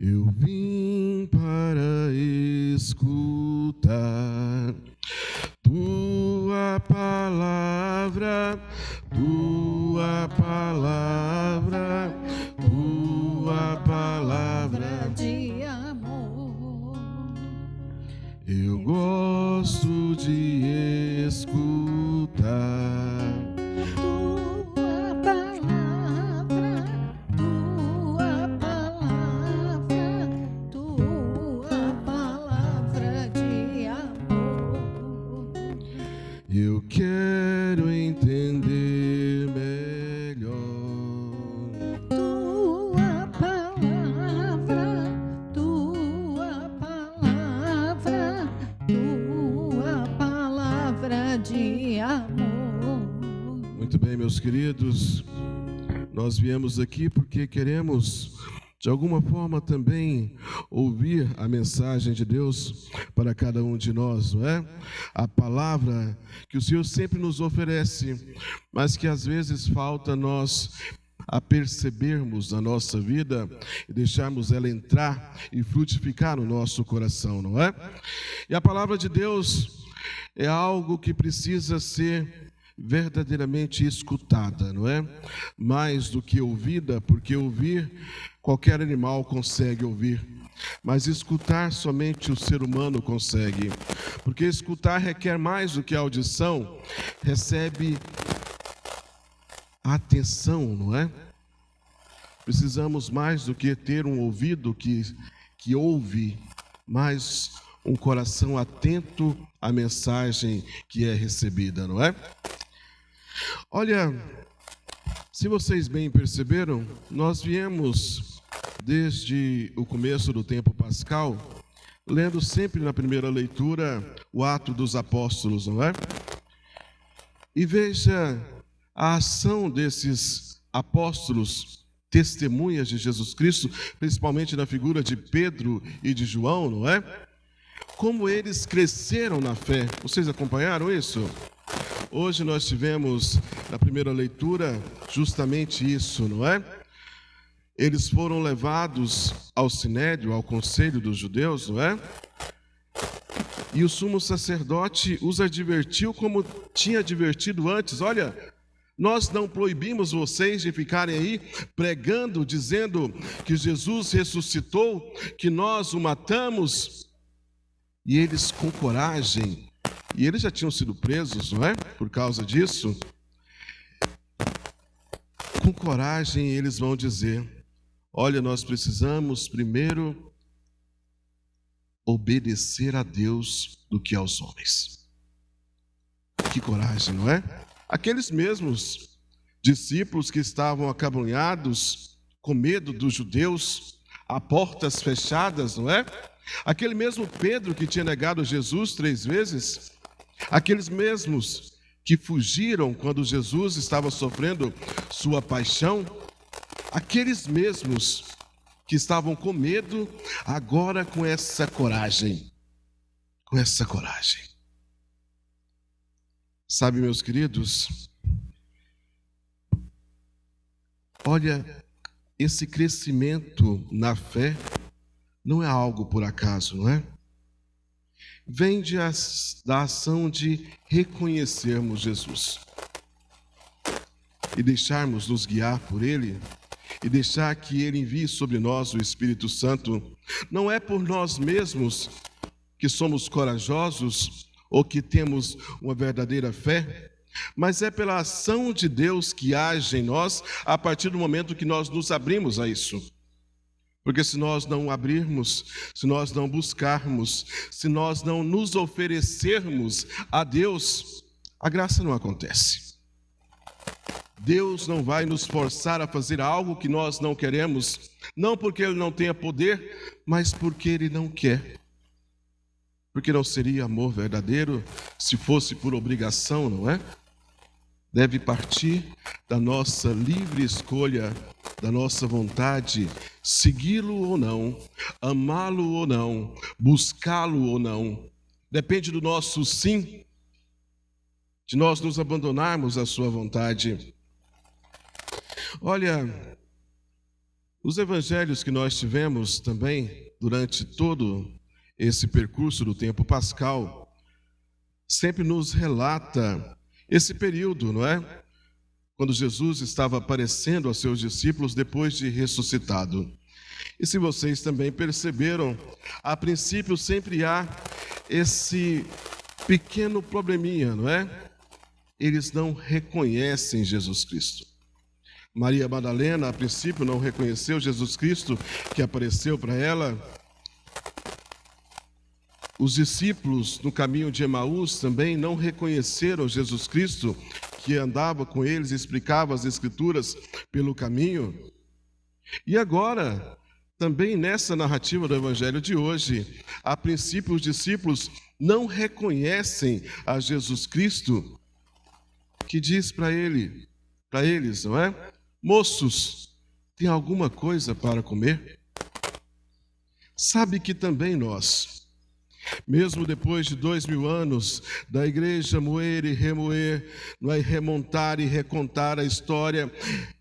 Eu vim para escutar tua palavra, tua palavra, tua palavra de amor. Eu gosto de escutar Tua palavra, tua palavra, tua palavra de amor. Eu quero entender melhor Tua palavra, tua palavra, tua palavra de amor. Muito bem, meus queridos, nós viemos aqui porque queremos, de alguma forma, também ouvir a mensagem de Deus para cada um de nós, não é? A palavra que o Senhor sempre nos oferece, mas que às vezes falta nós a percebermos na nossa vida e deixarmos ela entrar e frutificar no nosso coração, não é? E a palavra de Deus é algo que precisa ser verdadeiramente escutada, não é? Mais do que ouvida, porque ouvir qualquer animal consegue ouvir, mas escutar somente o ser humano consegue, porque escutar requer mais do que a audição, recebe atenção, não é? Precisamos mais do que ter um ouvido que ouve, mas um coração atento à mensagem que é recebida, não é? Olha, se vocês bem perceberam, nós viemos desde o começo do tempo pascal, lendo sempre na primeira leitura o Atos dos Apóstolos, não é? E veja a ação desses apóstolos, testemunhas de Jesus Cristo, principalmente na figura de Pedro e de João, não é? Como eles cresceram na fé. Vocês acompanharam isso? Hoje nós tivemos na primeira leitura justamente isso, não é? Eles foram levados ao sinédrio, ao conselho dos judeus, não é? E o sumo sacerdote os advertiu como tinha advertido antes. Olha, nós não proibimos vocês de ficarem aí pregando, dizendo que Jesus ressuscitou, que nós o matamos. E eles com coragem, e eles já tinham sido presos, não é? Por causa disso. Com coragem eles vão dizer: olha, nós precisamos primeiro obedecer a Deus do que aos homens. Que coragem, não é? Aqueles mesmos discípulos que estavam acabrunhados, com medo dos judeus, a portas fechadas, não é? Aquele mesmo Pedro que tinha negado Jesus 3 vezes, aqueles mesmos que fugiram quando Jesus estava sofrendo sua paixão, aqueles mesmos que estavam com medo, agora com essa coragem, Sabe, meus queridos, olha, esse crescimento na fé não é algo por acaso, não é? Vem da ação de reconhecermos Jesus e deixarmos nos guiar por Ele e deixar que Ele envie sobre nós o Espírito Santo. Não é por nós mesmos que somos corajosos ou que temos uma verdadeira fé, mas é pela ação de Deus que age em nós a partir do momento que nós nos abrimos a isso. Porque se nós não abrirmos, se nós não buscarmos, se nós não nos oferecermos a Deus, a graça não acontece. Deus não vai nos forçar a fazer algo que nós não queremos, não porque Ele não tenha poder, mas porque Ele não quer. Porque não seria amor verdadeiro se fosse por obrigação, não é? Deve partir da nossa livre escolha, da nossa vontade, segui-lo ou não, amá-lo ou não, buscá-lo ou não. Depende do nosso sim, de nós nos abandonarmos à sua vontade. Olha, Os evangelhos que nós tivemos também durante todo esse percurso do tempo pascal sempre nos relata esse período, não é? Quando Jesus estava aparecendo aos seus discípulos depois de ressuscitado. E se vocês também perceberam, a princípio sempre há esse pequeno probleminha, não é? Eles não reconhecem Jesus Cristo. Maria Madalena, a princípio, não reconheceu Jesus Cristo que apareceu para ela. Os discípulos no caminho de Emaús também não reconheceram Jesus Cristo que andava com eles e explicava as Escrituras pelo caminho. E agora, também nessa narrativa do Evangelho de hoje, a princípio os discípulos não reconhecem a Jesus Cristo, que diz para eles, não é? Moços, tem alguma coisa para comer? Sabe que também nós, mesmo depois de 2000 anos da igreja moer e remoer, não é? Remontar e recontar a história,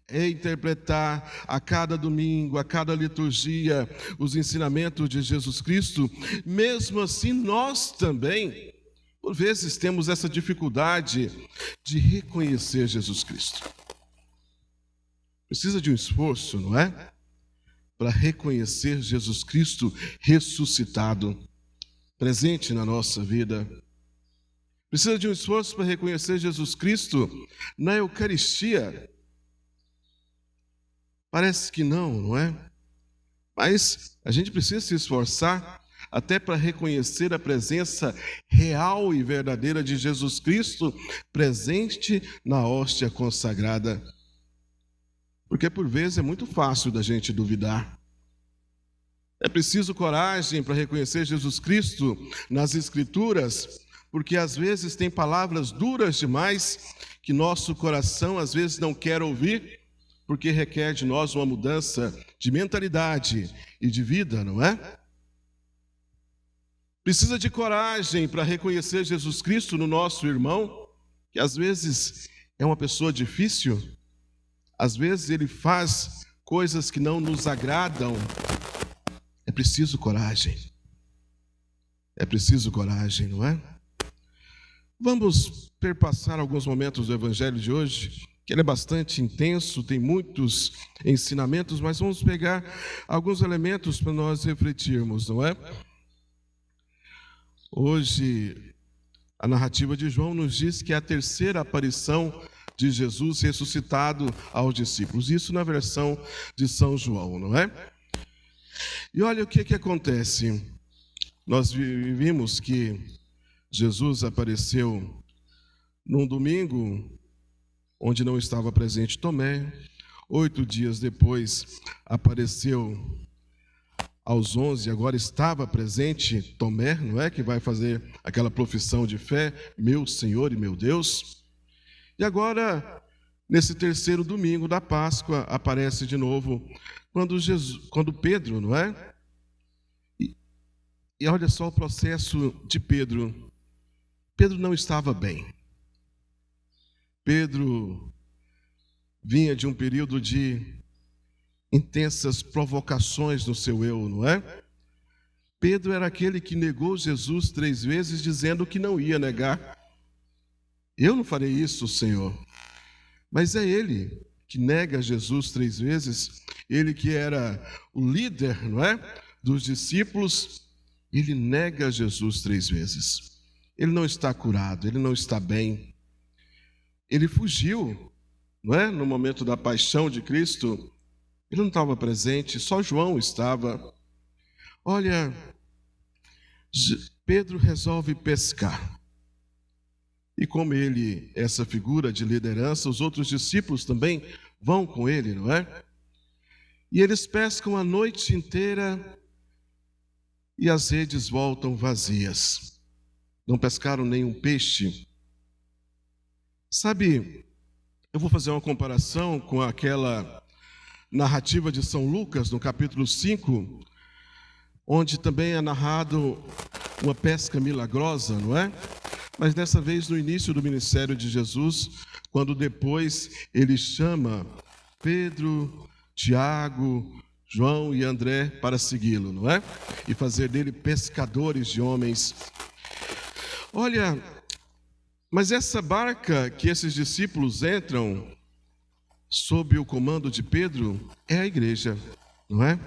interpretar a cada domingo, a cada liturgia, os ensinamentos de Jesus Cristo, mesmo assim nós também, por vezes, temos essa dificuldade de reconhecer Jesus Cristo. Precisa de um esforço, não é? Para reconhecer Jesus Cristo ressuscitado, presente na nossa vida. Precisa de um esforço para reconhecer Jesus Cristo na Eucaristia. Parece que não é? Mas a gente precisa se esforçar até para reconhecer a presença real e verdadeira de Jesus Cristo presente na hóstia consagrada. Porque por vezes é muito fácil da gente duvidar. É preciso coragem para reconhecer Jesus Cristo nas Escrituras, porque às vezes tem palavras duras demais que nosso coração às vezes não quer ouvir, porque requer de nós uma mudança de mentalidade e de vida, não é? Precisa de coragem para reconhecer Jesus Cristo no nosso irmão, que às vezes é uma pessoa difícil, às vezes ele faz coisas que não nos agradam. É preciso coragem. É preciso coragem, não é? Vamos perpassar alguns momentos do Evangelho de hoje, que ele é bastante intenso, tem muitos ensinamentos, mas vamos pegar alguns elementos para nós refletirmos, não é? Hoje, a narrativa de João nos diz que é a terceira aparição de Jesus ressuscitado aos discípulos. Isso na versão de São João, não é? E olha o que acontece. Nós vimos que Jesus apareceu num domingo onde não estava presente Tomé. 8 dias depois apareceu aos 11, agora estava presente Tomé, não é? Que vai fazer aquela profissão de fé, meu Senhor e meu Deus. E agora, nesse terceiro domingo da Páscoa, aparece de novo quando Pedro, não é? E olha só o processo de Pedro. Pedro não estava bem. Pedro vinha de um período de intensas provocações no seu eu, não é? Pedro era aquele que negou Jesus 3 vezes, dizendo que não ia negar. Eu não farei isso, Senhor. Mas é ele que nega Jesus 3 vezes, ele que era o líder, não é? Dos discípulos, ele nega Jesus 3 vezes. Ele não está curado, ele não está bem. Ele fugiu, não é? No momento da paixão de Cristo, ele não estava presente, só João estava. Olha, Pedro resolve pescar. E como ele é essa figura de liderança, os outros discípulos também vão com ele, não é? E eles pescam a noite inteira e as redes voltam vazias. Não pescaram nenhum peixe. Sabe, eu vou fazer uma comparação com aquela narrativa de São Lucas, no capítulo 5, onde também é narrado uma pesca milagrosa, não é? Mas dessa vez no início do ministério de Jesus, quando depois ele chama Pedro, Tiago, João e André para segui-lo, não é? E fazer dele pescadores de homens. Olha, mas essa barca que esses discípulos entram sob o comando de Pedro é a igreja, não é?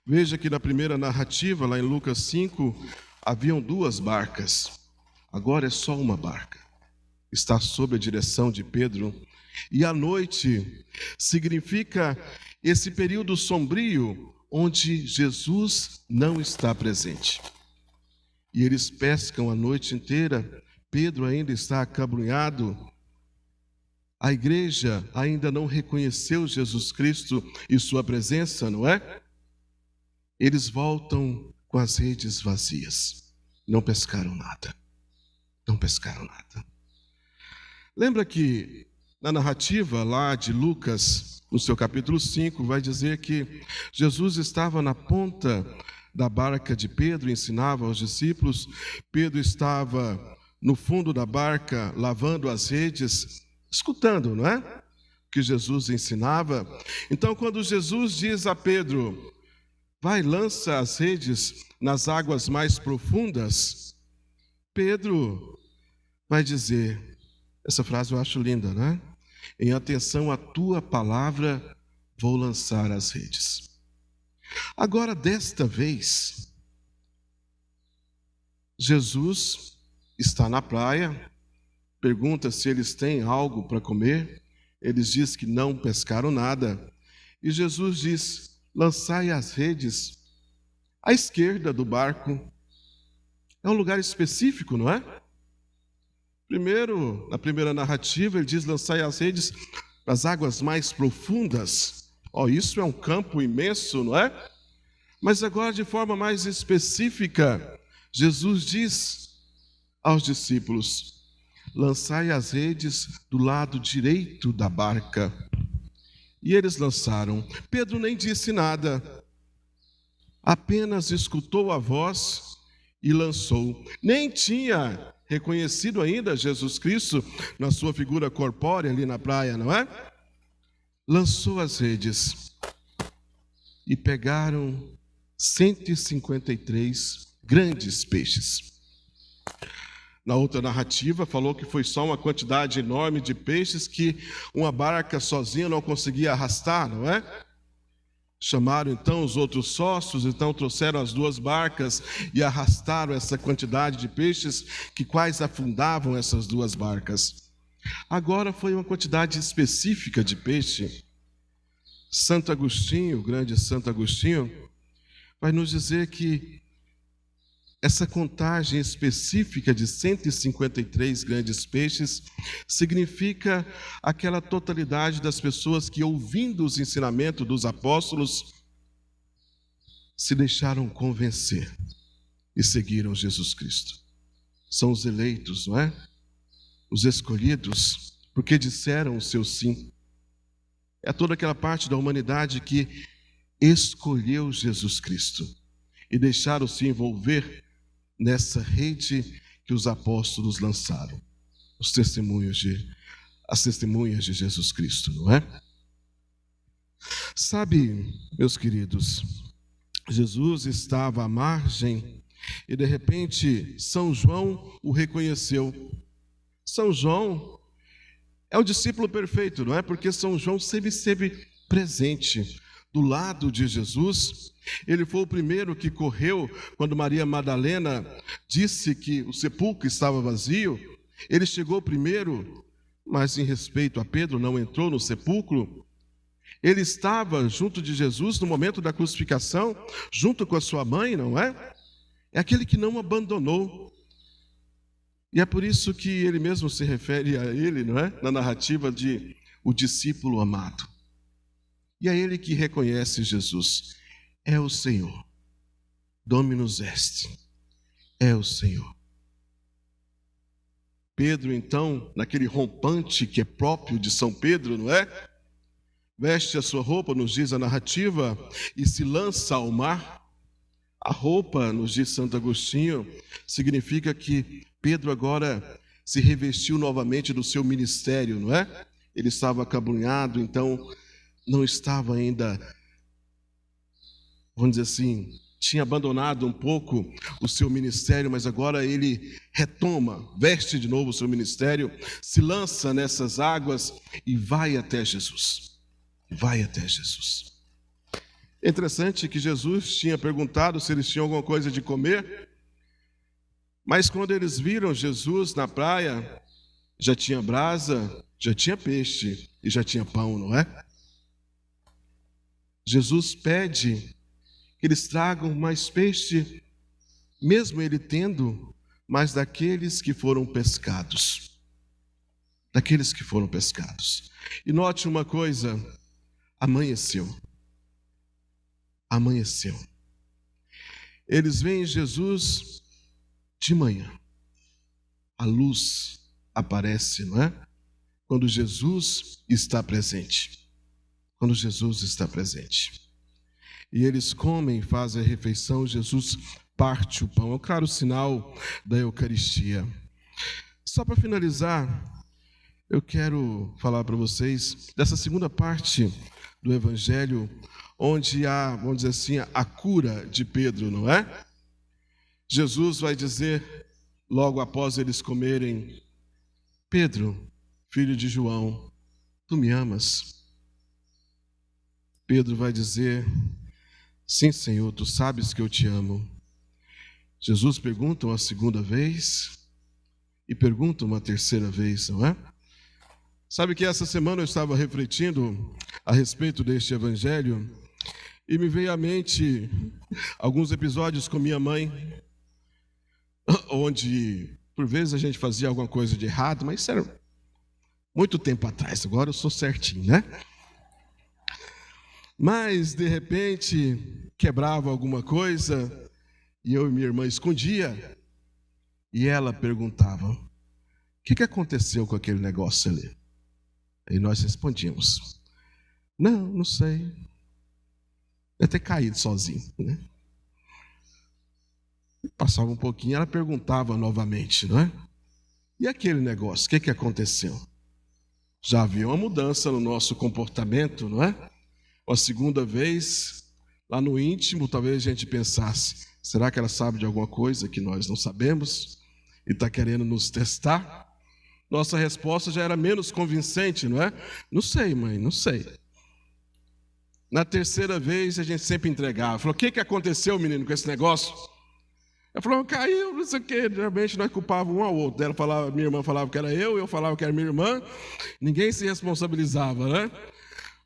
Veja que na primeira narrativa, lá em Lucas 5, haviam 2 barcas. Agora é só uma barca. Está sob a direção de Pedro. E a noite significa esse período sombrio onde Jesus não está presente. E eles pescam a noite inteira. Pedro ainda está acabrunhado. A igreja ainda não reconheceu Jesus Cristo e sua presença, não é? Eles voltam com as redes vazias. Não pescaram nada. Não pescaram nada. Lembra que na narrativa lá de Lucas, no seu capítulo 5, vai dizer que Jesus estava na ponta da barca de Pedro, ensinava aos discípulos. Pedro estava no fundo da barca, lavando as redes, escutando, não é? O que Jesus ensinava. Então, quando Jesus diz a Pedro: vai, lança as redes nas águas mais profundas, Pedro vai dizer, essa frase eu acho linda, né? Em atenção à tua palavra, vou lançar as redes. Agora, desta vez, Jesus está na praia, pergunta se eles têm algo para comer. Eles dizem que não pescaram nada. E Jesus diz: lançai as redes à esquerda do barco. É um lugar específico, não é? Primeiro, na primeira narrativa, ele diz: lançai as redes nas águas mais profundas. Isso é um campo imenso, não é? Mas agora, de forma mais específica, Jesus diz aos discípulos: lançai as redes do lado direito da barca. E eles lançaram. Pedro nem disse nada, apenas escutou a voz e lançou. Nem tinha reconhecido ainda Jesus Cristo na sua figura corpórea ali na praia, não é? Lançou as redes e pegaram 153 grandes peixes. Na outra narrativa, falou que foi só uma quantidade enorme de peixes que uma barca sozinha não conseguia arrastar, não é? Chamaram então os outros sócios, então trouxeram as 2 barcas e arrastaram essa quantidade de peixes que quase afundavam essas 2 barcas. Agora foi uma quantidade específica de peixe. Santo Agostinho, o grande Santo Agostinho, vai nos dizer que essa contagem específica de 153 grandes peixes significa aquela totalidade das pessoas que, ouvindo os ensinamentos dos apóstolos, se deixaram convencer e seguiram Jesus Cristo. São os eleitos, não é? Os escolhidos, porque disseram o seu sim. É toda aquela parte da humanidade que escolheu Jesus Cristo e deixaram-se envolver nessa rede que os apóstolos lançaram, as testemunhas de Jesus Cristo, não é? Sabe, meus queridos, Jesus estava à margem e de repente São João o reconheceu. São João é o discípulo perfeito, não é? Porque São João sempre esteve presente do lado de Jesus. Ele foi o primeiro que correu quando Maria Madalena disse que o sepulcro estava vazio. Ele chegou primeiro, mas em respeito a Pedro não entrou no sepulcro. Ele estava junto de Jesus no momento da crucificação, junto com a sua mãe, não é? É aquele que não abandonou. E é por isso que ele mesmo se refere a ele, não é? Na narrativa de o discípulo amado. E é ele que reconhece Jesus. É o Senhor. Dominus est. É o Senhor. Pedro, então, naquele rompante que é próprio de São Pedro, não é? Veste a sua roupa, nos diz a narrativa, e se lança ao mar. A roupa, nos diz Santo Agostinho, significa que Pedro agora se revestiu novamente do seu ministério, não é? Ele estava acabrunhado, então não estava ainda vamos dizer assim, tinha abandonado um pouco o seu ministério, mas agora ele retoma, veste de novo o seu ministério, se lança nessas águas e vai até Jesus. Vai até Jesus. É interessante que Jesus tinha perguntado se eles tinham alguma coisa de comer, mas quando eles viram Jesus na praia, já tinha brasa, já tinha peixe e já tinha pão, não é? Jesus pede que eles tragam mais peixe, mesmo ele tendo, mas daqueles que foram pescados. Daqueles que foram pescados. E note uma coisa, amanheceu. Amanheceu. Eles veem Jesus de manhã. A luz aparece, não é? Quando Jesus está presente. Quando Jesus está presente. E eles comem, fazem a refeição, Jesus parte o pão. É um claro sinal da Eucaristia. Só para finalizar, eu quero falar para vocês dessa segunda parte do Evangelho, onde há, vamos dizer assim, a cura de Pedro, não é? Jesus vai dizer, logo após eles comerem, Pedro, filho de João, tu me amas? Pedro vai dizer, sim, Senhor, tu sabes que eu te amo. Jesus pergunta uma segunda vez e pergunta uma terceira vez, não é? Sabe que essa semana eu estava refletindo a respeito deste evangelho e me veio à mente alguns episódios com minha mãe, onde por vezes a gente fazia alguma coisa de errado, mas isso era muito tempo atrás, agora eu sou certinho, né? Mas, de repente, quebrava alguma coisa e eu e minha irmã escondia e ela perguntava, o que aconteceu com aquele negócio ali? E nós respondíamos, não sei. Deve ter caído sozinho, né? Passava um pouquinho, ela perguntava novamente, não é? E aquele negócio, o que aconteceu? Já havia uma mudança no nosso comportamento, não é? A segunda vez, lá no íntimo, talvez a gente pensasse, será que ela sabe de alguma coisa que nós não sabemos e está querendo nos testar? Nossa resposta já era menos convincente, não é? Não sei, mãe, não sei. Na terceira vez, a gente sempre entregava. Falou, o que aconteceu, menino, com esse negócio? Ela falou, caiu, não sei o quê. Geralmente nós culpávamos um ao outro. Ela falava, minha irmã falava que era eu falava que era minha irmã. Ninguém se responsabilizava, né?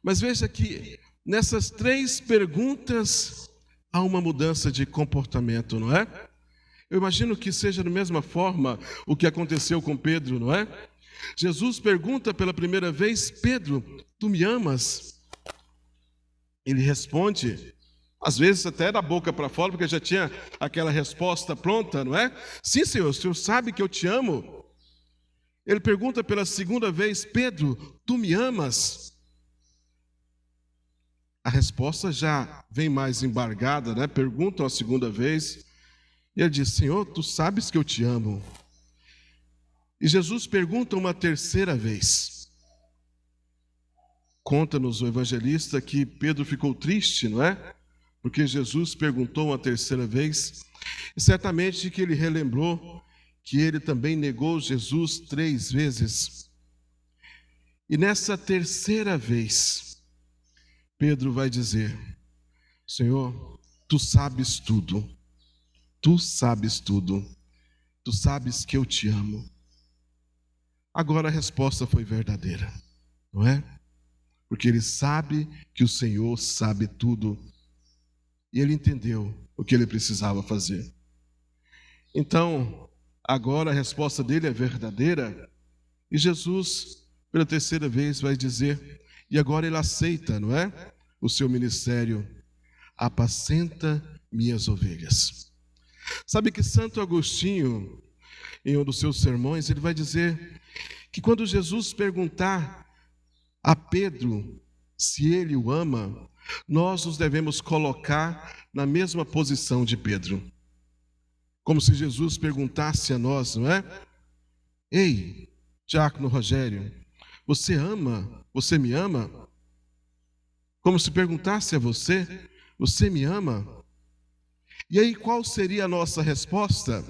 Mas veja que nessas três perguntas há uma mudança de comportamento, não é? Eu imagino que seja da mesma forma o que aconteceu com Pedro, não é? Jesus pergunta pela primeira vez, Pedro, tu me amas? Ele responde, às vezes até da boca para fora, porque já tinha aquela resposta pronta, não é? Sim, Senhor, o Senhor sabe que eu te amo. Ele pergunta pela segunda vez, Pedro, tu me amas? A resposta já vem mais embargada, né? Perguntam a segunda vez, e ele diz, Senhor, tu sabes que eu te amo. E Jesus pergunta uma terceira vez. Conta-nos o evangelista que Pedro ficou triste, não é? Porque Jesus perguntou uma terceira vez, e certamente que ele relembrou que ele também negou Jesus 3 vezes. E nessa terceira vez, Pedro vai dizer, Senhor, tu sabes tudo, tu sabes tudo, tu sabes que eu te amo. Agora a resposta foi verdadeira, não é? Porque ele sabe que o Senhor sabe tudo. E ele entendeu o que ele precisava fazer. Então, agora a resposta dele é verdadeira. E Jesus, pela terceira vez, vai dizer, e agora ele aceita, não é? O seu ministério. Apacenta minhas ovelhas. Sabe que Santo Agostinho, em um dos seus sermões, ele vai dizer que quando Jesus perguntar a Pedro se ele o ama, nós nos devemos colocar na mesma posição de Pedro. Como se Jesus perguntasse a nós, não é? Ei, diácono Rogério, você me ama? Como se perguntasse a você, Você me ama? E aí, qual seria a nossa resposta?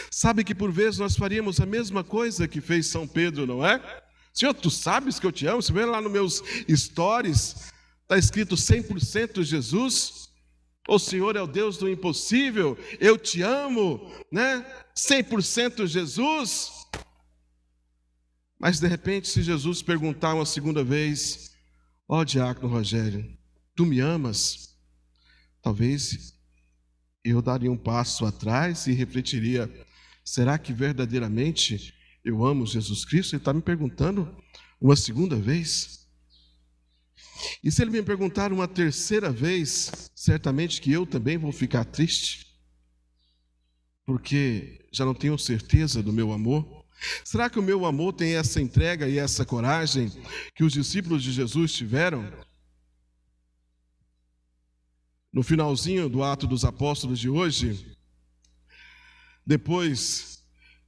Sabe que por vezes nós faríamos a mesma coisa que fez São Pedro, não é? Senhor, tu sabes que eu te amo? Você vê lá nos meus stories, está escrito 100% Jesus. O Senhor é o Deus do impossível, eu te amo, né? 100% Jesus. Mas de repente, se Jesus perguntar uma segunda vez: ó, diácono Rogério, tu me amas? Talvez eu daria um passo atrás e refletiria: será que verdadeiramente eu amo Jesus Cristo? Ele está me perguntando uma segunda vez. E se ele me perguntar uma terceira vez, certamente que eu também vou ficar triste, porque já não tenho certeza do meu amor. Será que o meu amor tem essa entrega e essa coragem que os discípulos de Jesus tiveram? No finalzinho do Atos dos Apóstolos de hoje, depois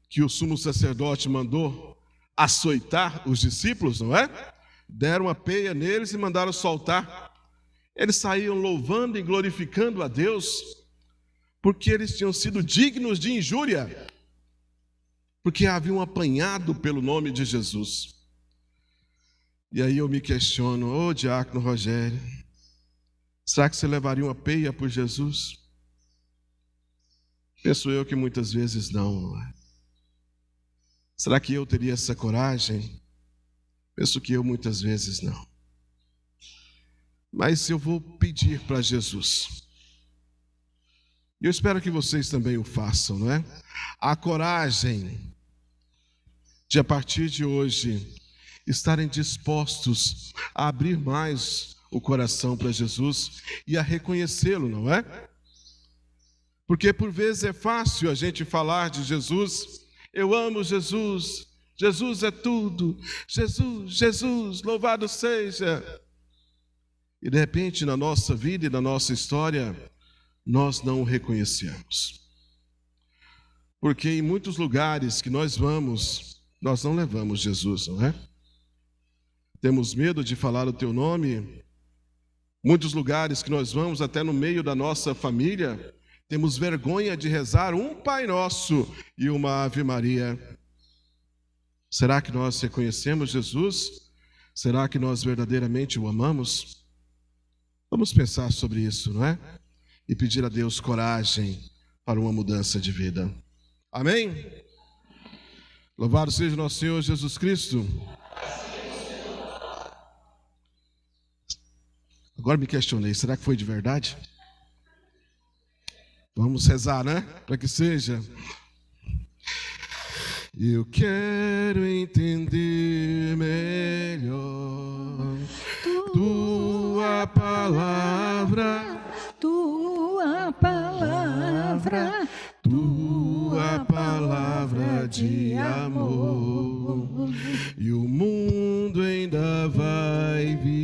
que o sumo sacerdote mandou açoitar os discípulos, não é? Deram a peia neles e mandaram soltar. Eles saíam louvando e glorificando a Deus, porque eles tinham sido dignos de injúria, porque haviam apanhado pelo nome de Jesus. E aí eu me questiono: ô diácono Rogério, será que você levaria uma peia por Jesus? Penso eu que muitas vezes não é? Será que eu teria essa coragem? Penso que eu muitas vezes não. Mas eu vou pedir para Jesus. E eu espero que vocês também o façam, não é? A coragem de, a partir de hoje, estarem dispostos a abrir mais o coração para Jesus e a reconhecê-lo, não é? Porque por vezes é fácil a gente falar de Jesus: eu amo Jesus, Jesus é tudo, Jesus, Jesus, louvado seja. E de repente na nossa vida e na nossa história, nós não o reconhecemos. Porque em muitos lugares que nós vamos, nós não levamos Jesus, não é? Temos medo de falar o teu nome. Muitos lugares que nós vamos, até no meio da nossa família, temos vergonha de rezar um Pai Nosso e uma Ave Maria. Será que nós reconhecemos Jesus? Será que nós verdadeiramente o amamos? Vamos pensar sobre isso, não é? E pedir a Deus coragem para uma mudança de vida. Amém? Louvado seja nosso Senhor Jesus Cristo. Agora me questionei, será que foi de verdade? Vamos rezar, né? Para que seja. Eu quero entender melhor tua palavra, tua palavra, tua palavra de amor. E o mundo ainda vai vir